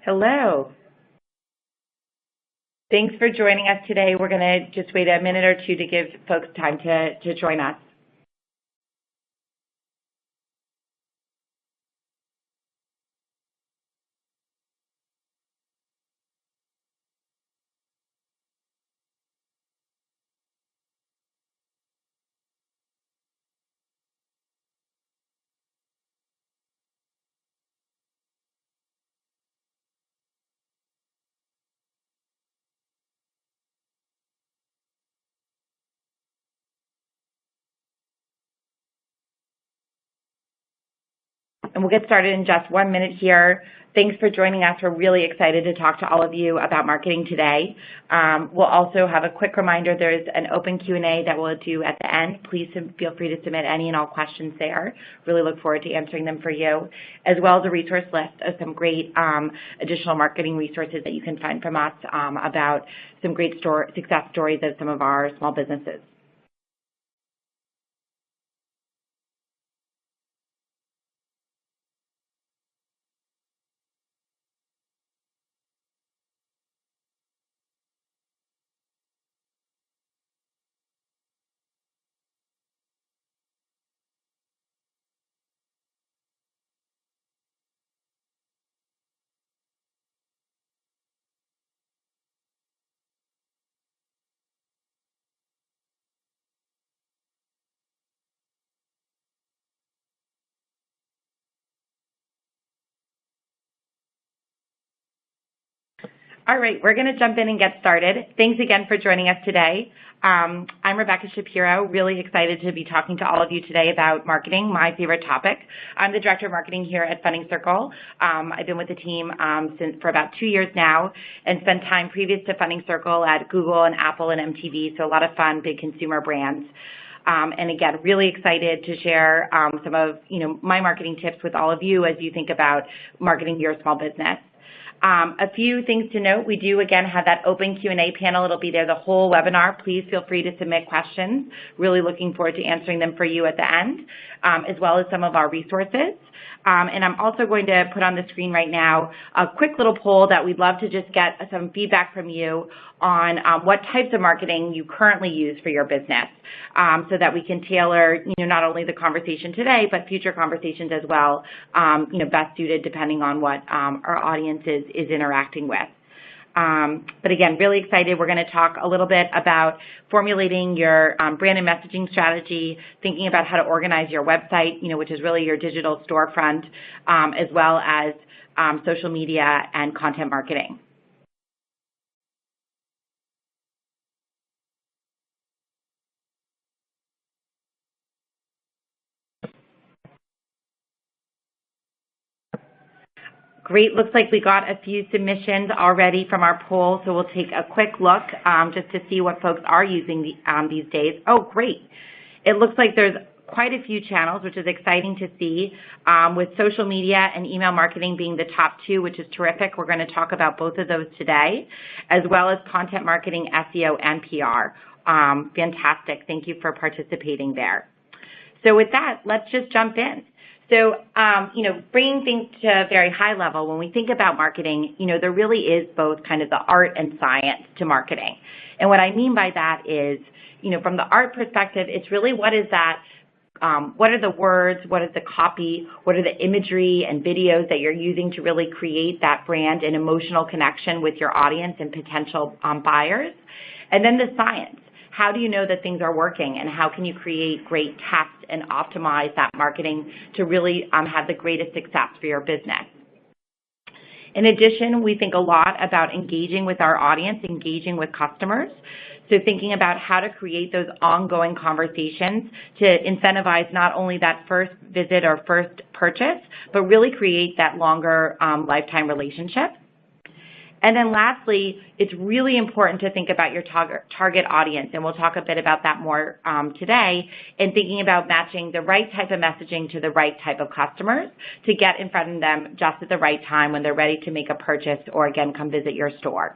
Hello. Thanks for joining us today. We're going to just wait a minute or two to give folks time to join us. And we'll get started in just 1 minute here. Thanks for joining us. We're really excited to talk to all of you about marketing today. We'll also have a quick reminder, there's an open Q&A that we'll do at the end. Please feel free to submit any and all questions there. Really look forward to answering them for you, as well as a resource list of some great additional marketing resources that you can find from us about some great success stories of some of our small businesses. All right, we're going to jump in and get started. Thanks again for joining us today. I'm Rebecca Shapiro, really excited to be talking to all of you today about marketing, my favorite topic. I'm the Director of Marketing here at Funding Circle. I've been with the team for about 2 years now and spent time previous to Funding Circle at Google and Apple and MTV, so a lot of fun, big consumer brands. And again, really excited to share some of my marketing tips with all of you as you think about marketing your small business. A few things to note. We do, again, have that open Q&A panel. It'll be there the whole webinar. Please feel free to submit questions. Really looking forward to answering them for you at the end, as well as some of our resources. And I'm also going to put on the screen right now a quick little poll that we'd love to just get some feedback from you on what types of marketing you currently use for your business, so that we can tailor not only the conversation today, but future conversations as well, best suited depending on what our audience is interacting with. But again, really excited. We're going to talk a little bit about formulating your brand and messaging strategy, thinking about how to organize your website, which is really your digital storefront, as well as social media and content marketing. Great. Looks like we got a few submissions already from our poll, so we'll take a quick look just to see what folks are using these days. Oh, great. It looks like there's quite a few channels, which is exciting to see, with social media and email marketing being the top two, which is terrific. We're going to talk about both of those today, as well as content marketing, SEO, and PR. Fantastic. Thank you for participating there. So with that, let's just jump in. So, bringing things to a very high level, when we think about marketing, there really is both kind of the art and science to marketing. And what I mean by that is, from the art perspective, it's really what is that, what are the words, what is the copy, what are the imagery and videos that you're using to really create that brand and emotional connection with your audience and potential buyers. And then the science. How do you know that things are working, and how can you create great tests and optimize that marketing to really have the greatest success for your business? In addition, we think a lot about engaging with our audience, engaging with customers. So thinking about how to create those ongoing conversations to incentivize not only that first visit or first purchase, but really create that longer lifetime relationship. And then lastly, it's really important to think about your target audience, and we'll talk a bit about that more today, and thinking about matching the right type of messaging to the right type of customers to get in front of them just at the right time when they're ready to make a purchase or, again, come visit your store.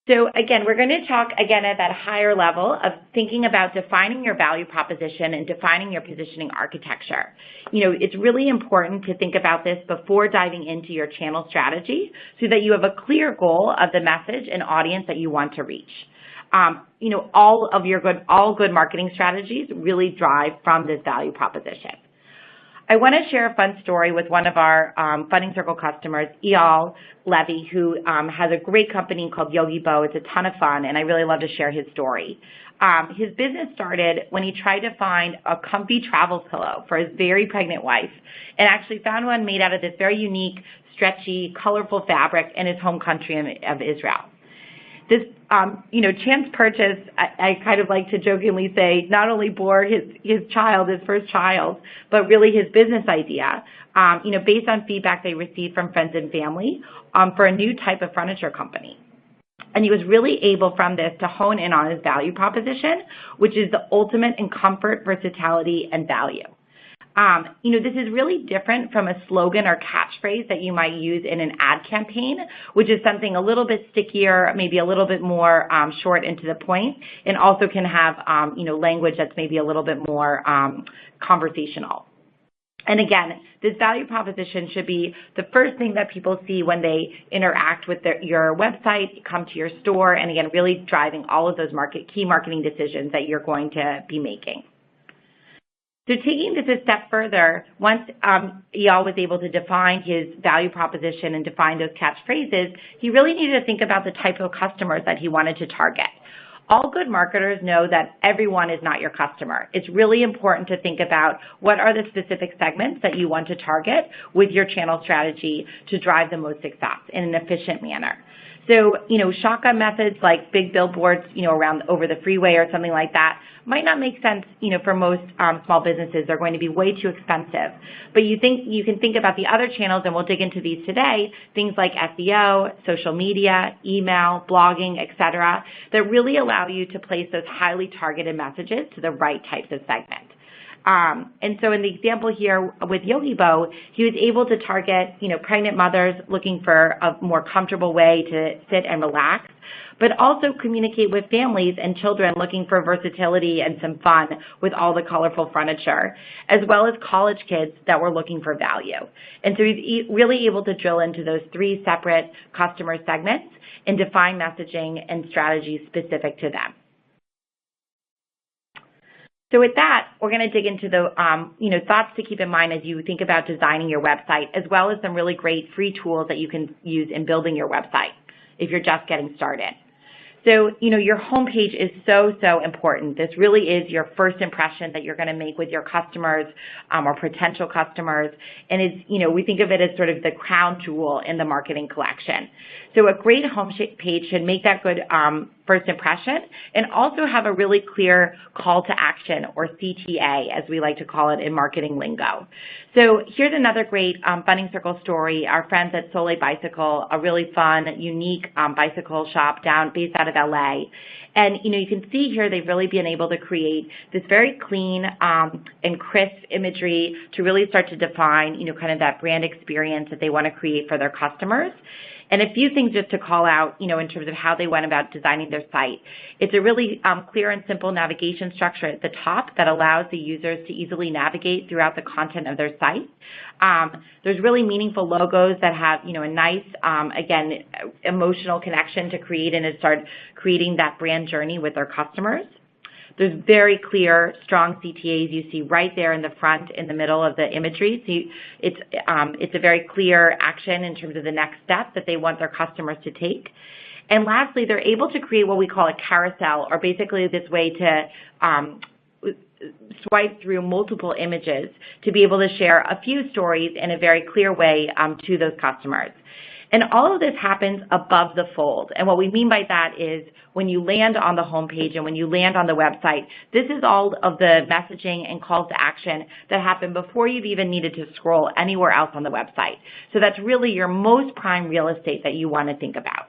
So again, we're going to talk again at that higher level of thinking about defining your value proposition and defining your positioning architecture. It's really important to think about this before diving into your channel strategy so that you have a clear goal of the message and audience that you want to reach. All good marketing strategies really drive from this value proposition. I want to share a fun story with one of our Funding Circle customers, Eyal Levy, who has a great company called Yogi Bo. It's a ton of fun, and I really love to share his story. His business started when he tried to find a comfy travel pillow for his very pregnant wife and actually found one made out of this very unique, stretchy, colorful fabric in his home country of Israel. This, chance purchase, I kind of like to jokingly say, not only bore his first child, but really his business idea, based on feedback they received from friends and family for a new type of furniture company. And he was really able from this to hone in on his value proposition, which is the ultimate in comfort, versatility, and value. This is really different from a slogan or catchphrase that you might use in an ad campaign, which is something a little bit stickier, maybe a little bit more short and to the point, and also can have, language that's maybe a little bit more conversational. And again, this value proposition should be the first thing that people see when they interact with your website, come to your store, and again, really driving all of those key marketing decisions that you're going to be making. So taking this a step further, once Eyal was able to define his value proposition and define those catchphrases, he really needed to think about the type of customers that he wanted to target. All good marketers know that everyone is not your customer. It's really important to think about what are the specific segments that you want to target with your channel strategy to drive the most success in an efficient manner. So, shotgun methods like big billboards, around over the freeway or something like that might not make sense, for most small businesses. They're going to be way too expensive. But you can think about the other channels, and we'll dig into these today, things like SEO, social media, email, blogging, etc., that really allow you to place those highly targeted messages to the right types of segments. And so in the example here with Yogi Bo, he was able to target, pregnant mothers looking for a more comfortable way to sit and relax, but also communicate with families and children looking for versatility and some fun with all the colorful furniture, as well as college kids that were looking for value. And so he's really able to drill into those three separate customer segments and define messaging and strategies specific to them. So with that, we're going to dig into the thoughts to keep in mind as you think about designing your website, as well as some really great free tools that you can use in building your website if you're just getting started. So, your homepage is so important. This really is your first impression that you're going to make with your customers or potential customers. And it's, we think of it as sort of the crown jewel in the marketing collection. So a great homepage should make that good first impression and also have a really clear call to action, or CTA, as we like to call it in marketing lingo. So here's another great Funding Circle story. Our friends at Soleil Bicycle, a really fun, unique bicycle shop based out of LA. And, you can see here they've really been able to create this very clean and crisp imagery to really start to define, kind of that brand experience that they want to create for their customers. And a few things just to call out, in terms of how they went about designing their site. It's a really clear and simple navigation structure at the top that allows the users to easily navigate throughout the content of their site. There's really meaningful logos that have, a nice, again, emotional connection to create and to start creating that brand journey with their customers. There's very clear, strong CTAs you see right there in the front, in the middle of the imagery. So it's a very clear action in terms of the next step that they want their customers to take. And lastly, they're able to create what we call a carousel, or basically this way to swipe through multiple images to be able to share a few stories in a very clear way to those customers. And all of this happens above the fold. And what we mean by that is when you land on the homepage and when you land on the website, this is all of the messaging and calls to action that happen before you've even needed to scroll anywhere else on the website. So that's really your most prime real estate that you want to think about.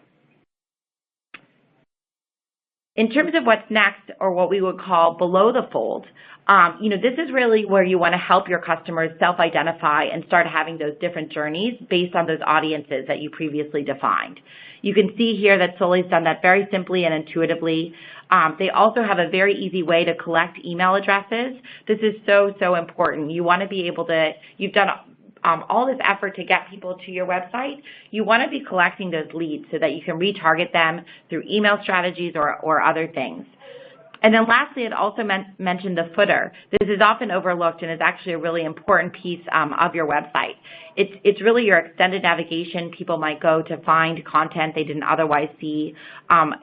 In terms of what's next, or what we would call below the fold, this is really where you want to help your customers self-identify and start having those different journeys based on those audiences that you previously defined. You can see here that Solei's done that very simply and intuitively. They also have a very easy way to collect email addresses. This is so, so important. You want to be able to, you've done all this effort to get people to your website. You want to be collecting those leads so that you can retarget them through email strategies or other things. And then lastly, it also mentioned the footer. This is often overlooked and is actually a really important piece of your website. It's really your extended navigation. People might go to find content they didn't otherwise see.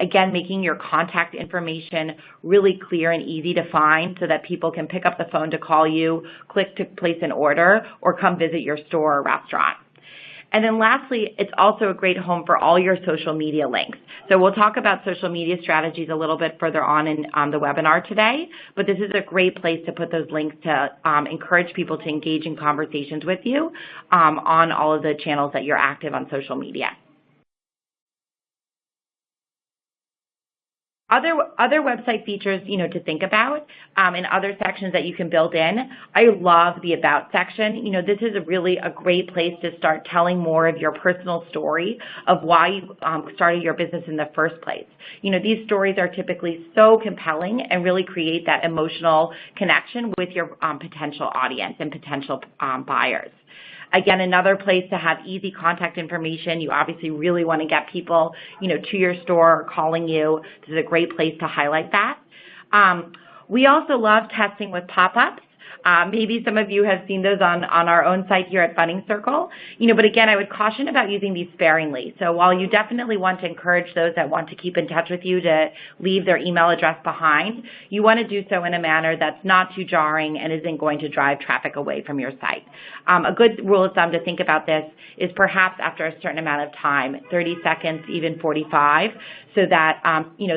Again, making your contact information really clear and easy to find so that people can pick up the phone to call you, click to place an order, or come visit your store or restaurant. And then lastly, it's also a great home for all your social media links. So we'll talk about social media strategies a little bit further on in the webinar today, but this is a great place to put those links to encourage people to engage in conversations with you on all of the channels that you're active on social media. Other website features, to think about in other sections that you can build in. I love the About section. This is really a great place to start telling more of your personal story of why you started your business in the first place. These stories are typically so compelling and really create that emotional connection with your potential audience and potential buyers. Again, another place to have easy contact information. You obviously really want to get people, to your store or calling you. This is a great place to highlight that. We also love testing with pop-ups. Maybe some of you have seen those on our own site here at Funding Circle. But again, I would caution about using these sparingly. So while you definitely want to encourage those that want to keep in touch with you to leave their email address behind, you want to do so in a manner that's not too jarring and isn't going to drive traffic away from your site. A good rule of thumb to think about this is perhaps after a certain amount of time, 30 seconds, even 45, so that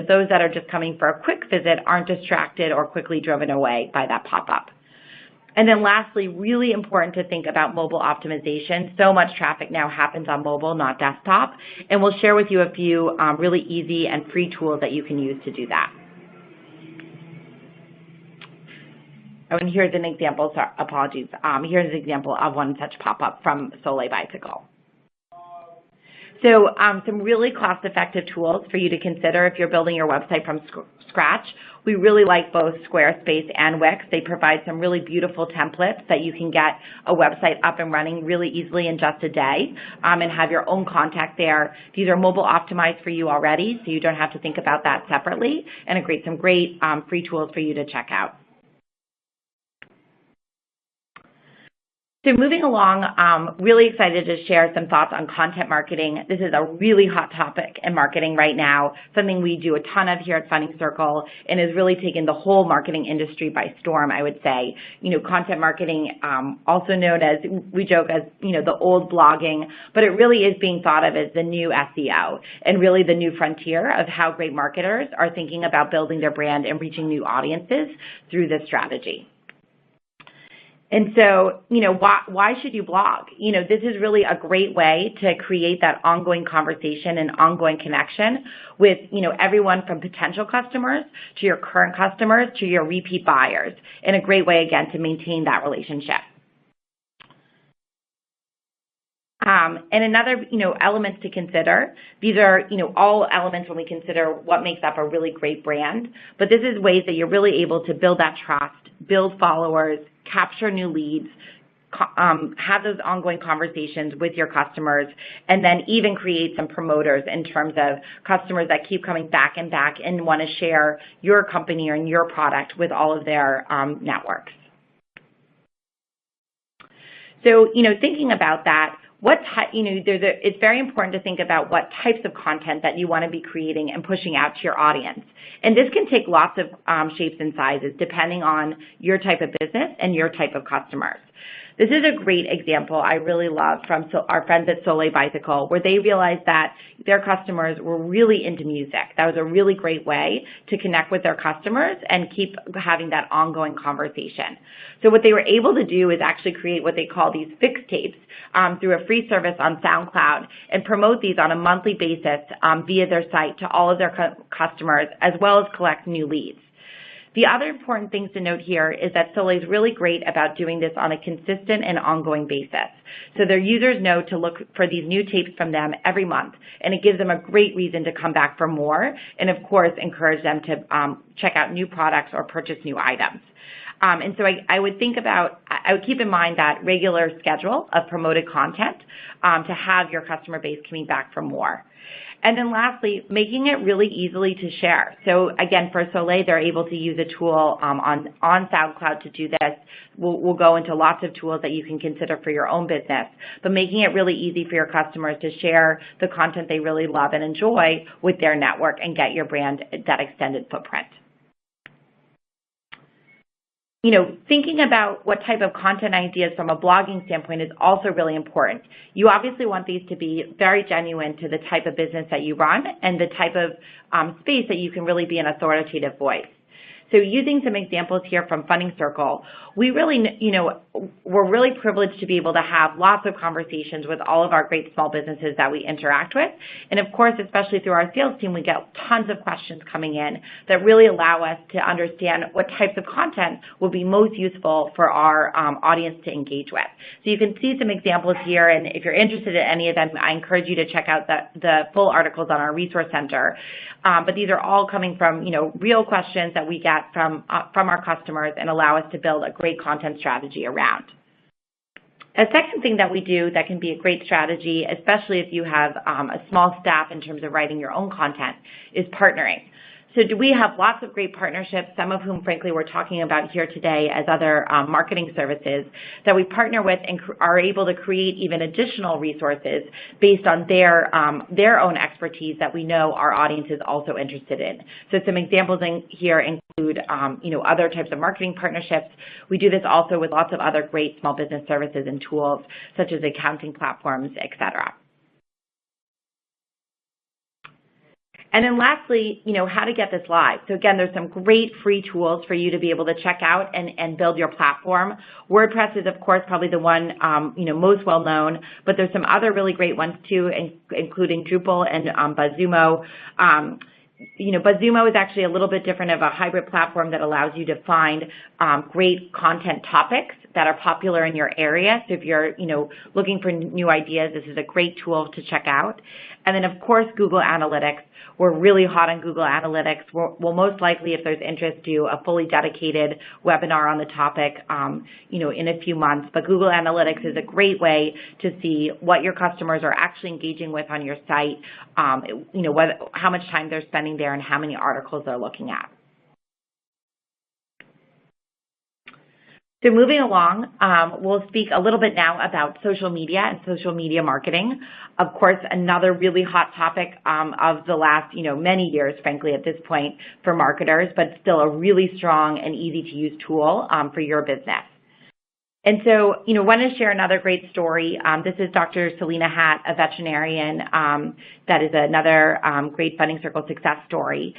those that are just coming for a quick visit aren't distracted or quickly driven away by that pop-up. And then lastly, really important to think about mobile optimization. So much traffic now happens on mobile, not desktop. And we'll share with you a few really easy and free tools that you can use to do that. Oh, and here's an example, sorry, apologies. Here's an example of one such pop-up from Soleil Bicycle. So some really cost-effective tools for you to consider if you're building your website from scratch. We really like both Squarespace and Wix. They provide some really beautiful templates that you can get a website up and running really easily in just a day and have your own contact there. These are mobile optimized for you already, so you don't have to think about that separately, and some great free tools for you to check out. So moving along, really excited to share some thoughts on content marketing. This is a really hot topic in marketing right now, something we do a ton of here at Funding Circle, and has really taken the whole marketing industry by storm, I would say. Content marketing, also known as, we joke as, the old blogging, but it really is being thought of as the new SEO and really the new frontier of how great marketers are thinking about building their brand and reaching new audiences through this strategy. And so, why should you blog? This is really a great way to create that ongoing conversation and ongoing connection with, everyone from potential customers to your current customers to your repeat buyers, and a great way, again, to maintain that relationship. And another, elements to consider. These are, all elements when we consider what makes up a really great brand. But this is ways that you're really able to build that trust, build followers, capture new leads, have those ongoing conversations with your customers, and then even create some promoters in terms of customers that keep coming back and back and want to share your company or your product with all of their networks. So, thinking about that, it's very important to think about what types of content that you want to be creating and pushing out to your audience. And this can take lots of shapes and sizes depending on your type of business and your type of customers. This is a great example I really love from our friends at Soleil Bicycle, where they realized that their customers were really into music. That was a really great way to connect with their customers and keep having that ongoing conversation. So what they were able to do is actually create what they call these fix tapes through a free service on SoundCloud and promote these on a monthly basis via their site to all of their customers, as well as collect new leads. The other important things to note here is that Soleil is really great about doing this on a consistent and ongoing basis. So their users know to look for these new tapes from them every month, and it gives them a great reason to come back for more, and of course encourage them to check out new products or purchase new items. And so I would keep in mind that regular schedule of promoted content to have your customer base coming back for more. And then lastly, making it really easily to share. So again, for Soleil, they're able to use a tool on SoundCloud to do this. We'll go into lots of tools that you can consider for your own business, but making it really easy for your customers to share the content they really love and enjoy with their network and get your brand that extended footprint. Thinking about what type of content ideas from a blogging standpoint is also really important. You obviously want these to be very genuine to the type of business that you run and the type of space that you can really be an authoritative voice. So using some examples here from Funding Circle, we're really privileged to be able to have lots of conversations with all of our great small businesses that we interact with. And of course, especially through our sales team, we get tons of questions coming in that really allow us to understand what types of content will be most useful for our audience to engage with. So you can see some examples here, and if you're interested in any of them, I encourage you to check out the full articles on our resource center. But these are all coming from real questions that we get from our customers and allow us to build a great content strategy around. A second thing that we do that can be a great strategy, especially if you have a small staff in terms of writing your own content, is partnering. So we have lots of great partnerships, some of whom, frankly, we're talking about here today as other marketing services that we partner with and are able to create even additional resources based on their own expertise that we know our audience is also interested in. So some examples here include, other types of marketing partnerships. We do this also with lots of other great small business services and tools, such as accounting platforms, et cetera. And then lastly, how to get this live. So again, there's some great free tools for you to be able to check out and build your platform. WordPress is, of course, probably the one, most well known, but there's some other really great ones too, including Drupal and BuzzSumo. BuzzSumo is actually a little bit different of a hybrid platform that allows you to find great content topics that are popular in your area. So if you're, looking for new ideas, this is a great tool to check out. And then, of course, Google Analytics. We're really hot on Google Analytics. We'll most likely, if there's interest, do a fully dedicated webinar on the topic, in a few months. But Google Analytics is a great way to see what your customers are actually engaging with on your site, how much time they're spending there and how many articles they're looking at. So moving along, we'll speak a little bit now about social media and social media marketing. Of course, another really hot topic of the last, many years, frankly, at this point for marketers, but still a really strong and easy-to-use tool for your business. And so, I want to share another great story. This is Dr. Selena Hat, a veterinarian. That is another great Funding Circle success story.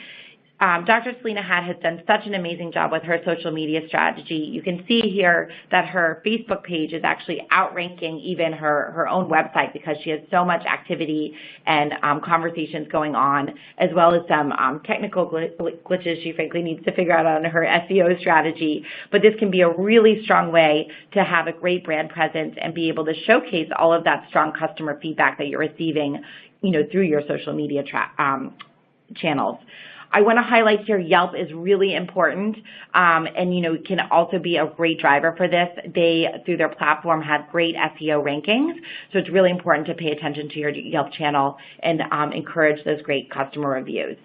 Dr. Selena Hat has done such an amazing job with her social media strategy. You can see here that her Facebook page is actually outranking even her own website because she has so much activity and conversations going on, as well as some technical glitches she frankly needs to figure out on her SEO strategy. But this can be a really strong way to have a great brand presence and be able to showcase all of that strong customer feedback that you're receiving, through your social media channels. I want to highlight here Yelp is really important and, can also be a great driver for this. They, through their platform, have great SEO rankings, so it's really important to pay attention to your Yelp channel and encourage those great customer reviews.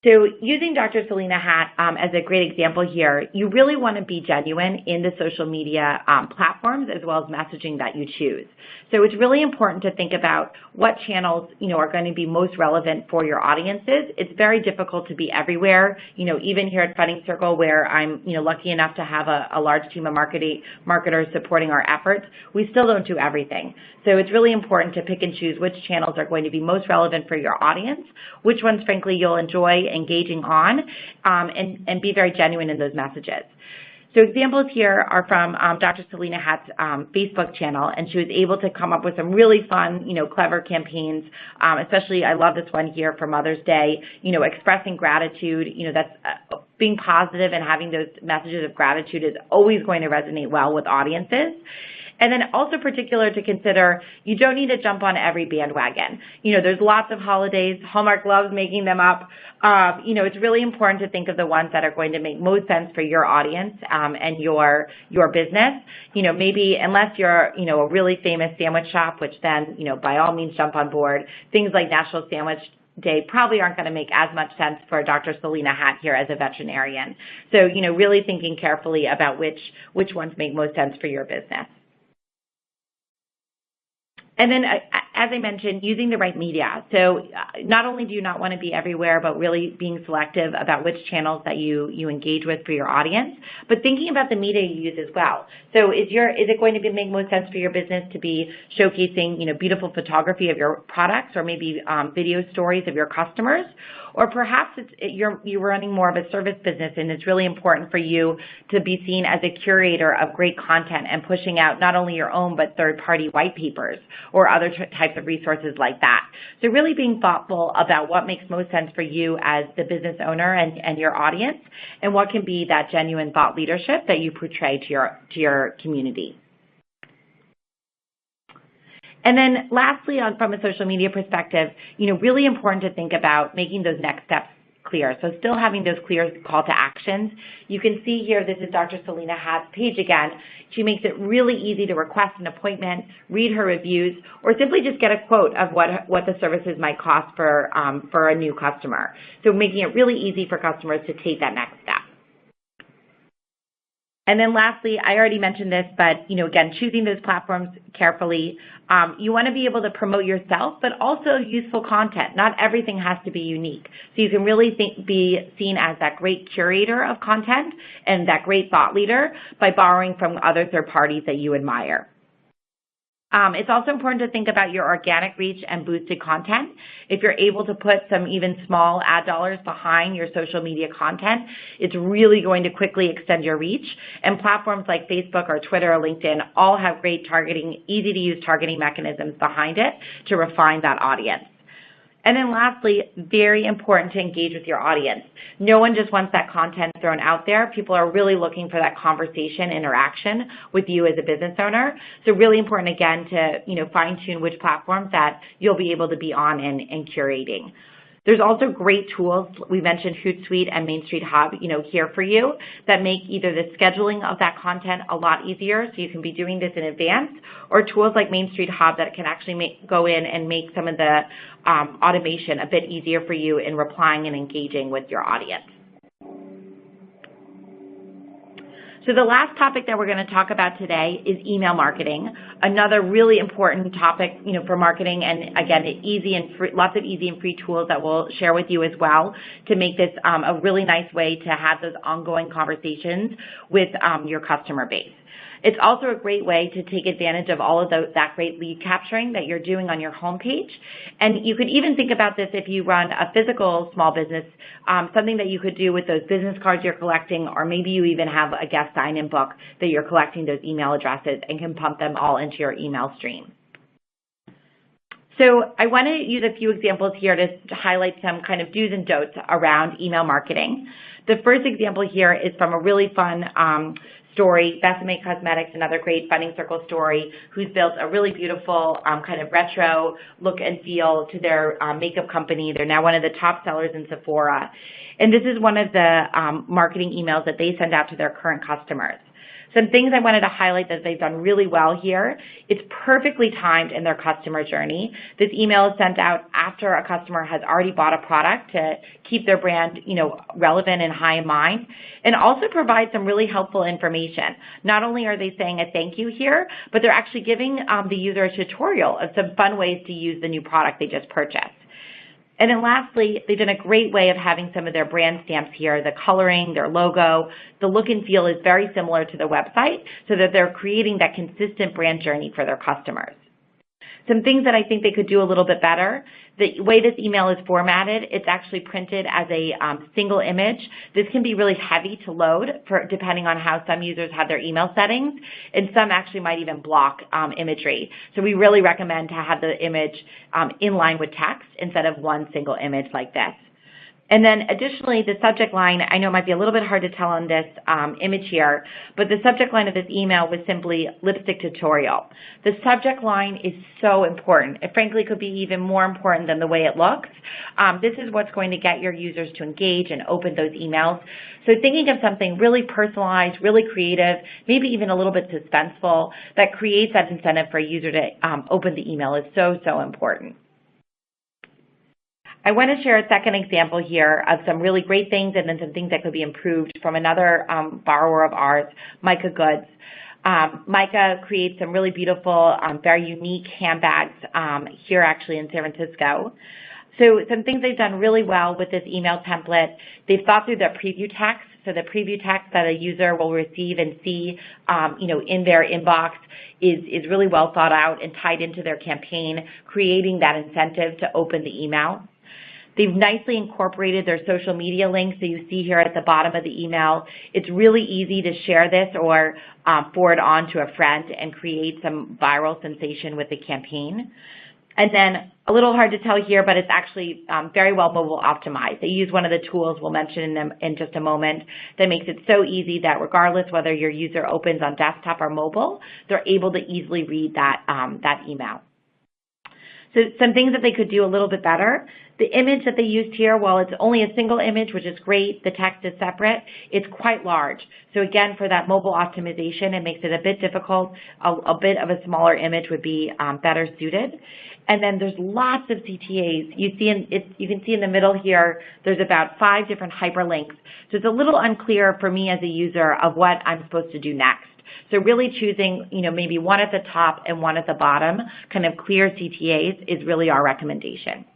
So using Dr. Selena Hat as a great example here, you really want to be genuine in the social media platforms as well as messaging that you choose. So it's really important to think about what channels, are going to be most relevant for your audiences. It's very difficult to be everywhere. Even here at Funding Circle, where I'm, lucky enough to have a large team of marketers supporting our efforts, we still don't do everything. So it's really important to pick and choose which channels are going to be most relevant for your audience, which ones, frankly, you'll enjoy engaging on, and be very genuine in those messages. So examples here are from Dr. Selena Hat's Facebook channel, and she was able to come up with some really fun, clever campaigns, especially I love this one here for Mother's Day, expressing gratitude, that's being positive and having those messages of gratitude is always going to resonate well with audiences. And then also particular to consider, you don't need to jump on every bandwagon. There's lots of holidays. Hallmark loves making them up. It's really important to think of the ones that are going to make most sense for your audience and your business. Maybe unless you're, a really famous sandwich shop, which then, by all means jump on board. Things like National Sandwich Day probably aren't going to make as much sense for Dr. Selena Hat here as a veterinarian. So, really thinking carefully about which ones make most sense for your business. And then, as I mentioned, using the right media. So not only do you not want to be everywhere, but really being selective about which channels that you engage with for your audience, but thinking about the media you use as well. So is it going to make most sense for your business to be showcasing, beautiful photography of your products, or maybe video stories of your customers? Or perhaps you're running more of a service business, and it's really important for you to be seen as a curator of great content and pushing out not only your own but third-party white papers or other types of resources like that. So really being thoughtful about what makes most sense for you as the business owner and your audience, and what can be that genuine thought leadership that you portray to your community. And then lastly, from a social media perspective, really important to think about making those next steps clear. So still having those clear call to actions. You can see here, this is Dr. Selena Hat's page again. She makes it really easy to request an appointment, read her reviews, or simply just get a quote of what the services might cost for a new customer. So making it really easy for customers to take that next step. And then lastly, I already mentioned this, but again, choosing those platforms carefully. You want to be able to promote yourself, but also useful content. Not everything has to be unique. So you can really be seen as that great curator of content and that great thought leader by borrowing from other third parties that you admire. It's also important to think about your organic reach and boosted content. If you're able to put some even small ad dollars behind your social media content, it's really going to quickly extend your reach. And platforms like Facebook or Twitter or LinkedIn all have great targeting, easy to use targeting mechanisms behind it to refine that audience. And then lastly, very important to engage with your audience. No one just wants that content thrown out there. People are really looking for that conversation, interaction with you as a business owner. So really important, again, to fine-tune which platforms that you'll be able to be on and curating. There's also great tools. We mentioned Hootsuite and Main Street Hub, here for you that make either the scheduling of that content a lot easier, so you can be doing this in advance, or tools like Main Street Hub that can actually go in and make some of the automation a bit easier for you in replying and engaging with your audience. So the last topic that we're going to talk about today is email marketing, another really important topic, for marketing, and again, easy and free, lots of easy and free tools that we'll share with you as well to make this a really nice way to have those ongoing conversations with your customer base. It's also a great way to take advantage of all of that great lead capturing that you're doing on your homepage. And you could even think about this if you run a physical small business, something that you could do with those business cards you're collecting, or maybe you even have a guest sign-in book that you're collecting those email addresses and can pump them all into your email stream. So I want to use a few examples here to highlight some kind of do's and don'ts around email marketing. The first example here is from a really fun story, Besame Cosmetics, another great Funding Circle story, who's built a really beautiful kind of retro look and feel to their makeup company. They're now one of the top sellers in Sephora. And this is one of the marketing emails that they send out to their current customers. Some things I wanted to highlight that they've done really well here. It's perfectly timed in their customer journey. This email is sent out after a customer has already bought a product to keep their brand, relevant and high in mind, and also provide some really helpful information. Not only are they saying a thank you here, but they're actually giving the user a tutorial of some fun ways to use the new product they just purchased. And then lastly, they've done a great way of having some of their brand stamps here, the coloring, their logo. The look and feel is very similar to the website so that they're creating that consistent brand journey for their customers. Some things that I think they could do a little bit better, the way this email is formatted, it's actually printed as a single image. This can be really heavy to load depending on how some users have their email settings, and some actually might even block imagery. So we really recommend to have the image in line with text instead of one single image like this. And then additionally, the subject line, I know it might be a little bit hard to tell on this image here, but the subject line of this email was simply lipstick tutorial. The subject line is so important. It frankly could be even more important than the way it looks. This is what's going to get your users to engage and open those emails. So thinking of something really personalized, really creative, maybe even a little bit suspenseful that creates that incentive for a user to open the email is so, so important. I want to share a second example here of some really great things and then some things that could be improved from another borrower of ours, Micah Goods. Micah creates some really beautiful, very unique handbags here actually in San Francisco. So some things they've done really well with this email template, they've thought through the preview text. So the preview text that a user will receive and see, in their inbox is really well thought out and tied into their campaign, creating that incentive to open the email. They've nicely incorporated their social media links, so you see here at the bottom of the email. It's really easy to share this or forward on to a friend and create some viral sensation with the campaign. And then a little hard to tell here, but it's actually very well mobile optimized. They use one of the tools we'll mention in just a moment that makes it so easy that regardless whether your user opens on desktop or mobile, they're able to easily read that email. So some things that they could do a little bit better. The image that they used here, while it's only a single image, which is great, the text is separate, it's quite large. So again, for that mobile optimization, it makes it a bit difficult. A bit of a smaller image would be better suited. And then there's lots of CTAs. You can see in the middle here, there's about 5 different hyperlinks. So it's a little unclear for me as a user of what I'm supposed to do next. So really choosing, maybe one at the top and one at the bottom, kind of clear CTAs is really our recommendation.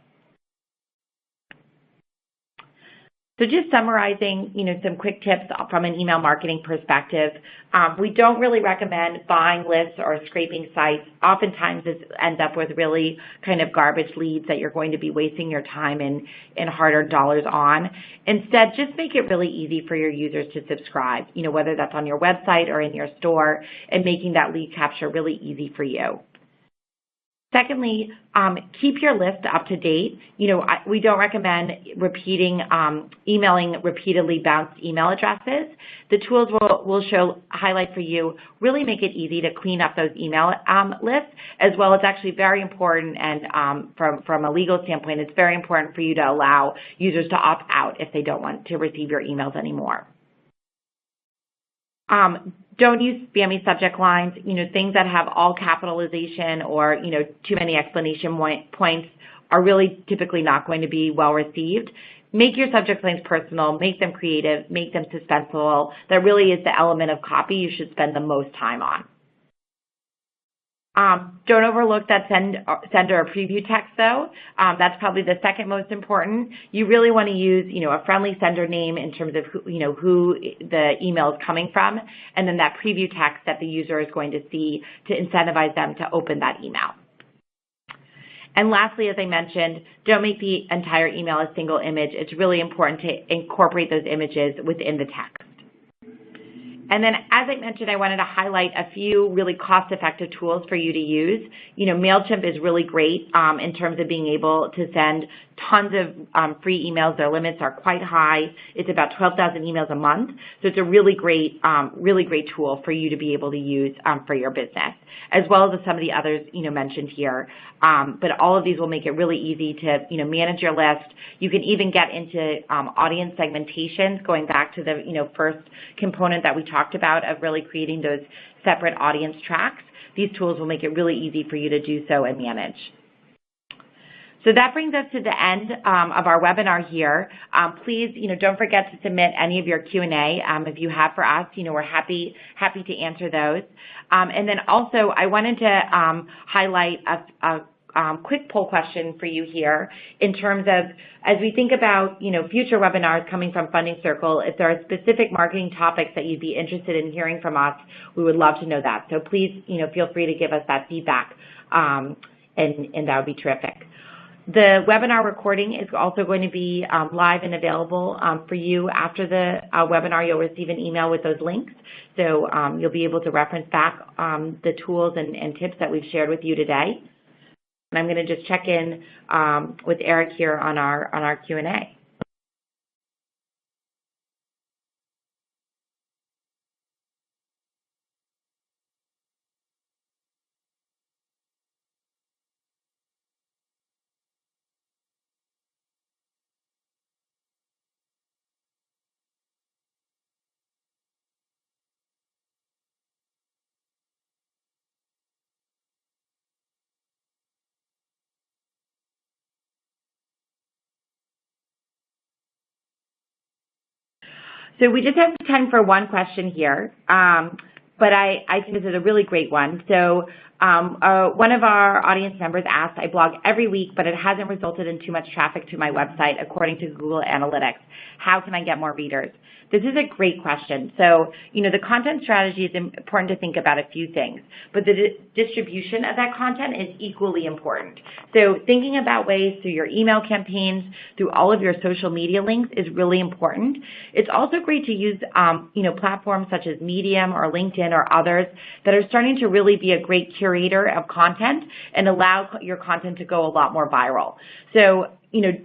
So just summarizing, some quick tips from an email marketing perspective. We don't really recommend buying lists or scraping sites. Oftentimes this ends up with really kind of garbage leads that you're going to be wasting your time and hard-earned dollars on. Instead, just make it really easy for your users to subscribe, whether that's on your website or in your store, and making that lead capture really easy for you. Secondly, keep your list up to date. We don't recommend emailing repeatedly bounced email addresses. The tools will highlight for you, really make it easy to clean up those email lists, as well as actually very important, and from a legal standpoint, it's very important for you to allow users to opt out if they don't want to receive your emails anymore. Don't use spammy subject lines. Things that have all capitalization or, too many explanation points are really typically not going to be well received. Make your subject lines personal, make them creative, make them suspenseful. That really is the element of copy you should spend the most time on. Don't overlook that sender or preview text though. That's probably the second most important. You really want to use, a friendly sender name in terms of who the email is coming from, and then that preview text that the user is going to see to incentivize them to open that email. And lastly, as I mentioned, don't make the entire email a single image. It's really important to incorporate those images within the text. And then, as I mentioned, I wanted to highlight a few really cost-effective tools for you to use. MailChimp is really great in terms of being able to send tons of free emails. Their limits are quite high. It's about 12,000 emails a month. So it's a really great tool for you to be able to use for your business, as well as some of the others mentioned here. But all of these will make it really easy to manage your list. You can even get into audience segmentation, going back to the first component that we talked talked about of really creating those separate audience tracks, these tools will make it really easy for you to do so and manage. So that brings us to the end of our webinar here. Please, don't forget to submit any of your Q&A if you have for us. We're happy to answer those. And then also, I wanted to highlight a quick poll question for you here in terms of, as we think about, future webinars coming from Funding Circle, if there are specific marketing topics that you'd be interested in hearing from us, we would love to know that. So please, feel free to give us that feedback, and that would be terrific. The webinar recording is also going to be live and available for you after the webinar. You'll receive an email with those links, so you'll be able to reference back the tools and tips that we've shared with you today. And I'm going to just check in with Eric here on our Q&A. So we just have time for one question here, but I think this is a really great one. So one of our audience members asked, I blog every week, but it hasn't resulted in too much traffic to my website according to Google Analytics. How can I get more readers? This is a great question. So, the content strategy is important to think about a few things, but the distribution of that content is equally important. So thinking about ways through your email campaigns, through all of your social media links is really important. It's also great to use, platforms such as Medium or LinkedIn or others that are starting to really be a great curator of content and allow your content to go a lot more viral. So,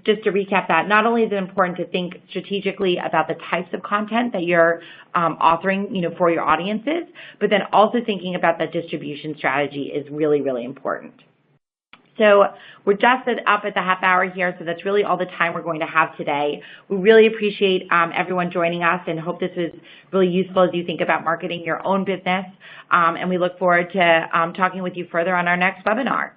just to recap that, not only is it important to think strategically about the types of content that you're authoring, for your audiences, but then also thinking about that distribution strategy is really, really important. So we're just up at the half hour here, so that's really all the time we're going to have today. We really appreciate everyone joining us and hope this is really useful as you think about marketing your own business. And we look forward to talking with you further on our next webinar.